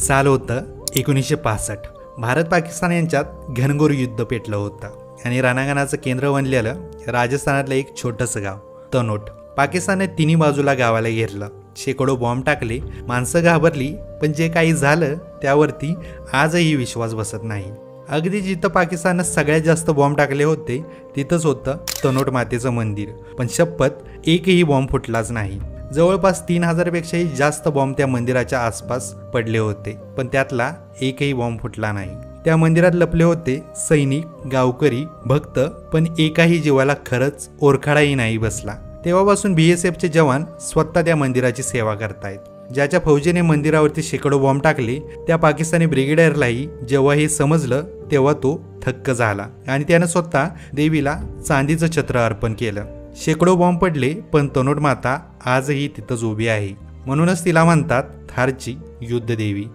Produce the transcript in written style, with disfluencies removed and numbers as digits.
साल होतं 1965। भारत पाकिस्तान यांच्यात घनघोर युद्ध पेटलं होतं आणि रणांगणाचं केंद्र बनलेलं राजस्थानातलं एक छोटंसं गाव तनोट। पाकिस्तानने तिन्ही बाजूला गावाला घेरलं, शेकडो बॉम्ब टाकले, माणसं घाबरली, पण जे काही झालं त्यावरती आजही विश्वास बसत नाही। अगदी जिथं पाकिस्ताननं सगळ्यात जास्त बॉम्ब टाकले होते तिथंच होतं तनोट मातेचं मंदिर, पण शपथ एकही बॉम्ब फुटलाच नाही। जवळपास 3000 पेक्षाही जास्त बॉम्ब त्या मंदिराच्या आसपास पडले होते, पण त्यातला एकही बॉम्ब फुटला नाही। त्या मंदिरात लपले होते सैनिक, गावकरी, भक्त, पण एकाही जीवाला खरंच ओरखाडाही नाही बसला। तेव्हापासून BSFचे जवान स्वतः त्या मंदिराची सेवा करतायत। ज्याच्या फौजेने मंदिरावरती शेकडो बॉम्ब टाकले त्या पाकिस्तानी ब्रिगेडियरलाही जेव्हा हे समजलं तेव्हा तो थक्क झाला आणि त्यानं स्वतः देवीला चांदीचं छत्र अर्पण केलं। शेकडो बॉम्ब पडले, पण तनोट माता आजही तिथंच उभी आहे, म्हणूनच तिला म्हणतात थारची युद्ध देवी।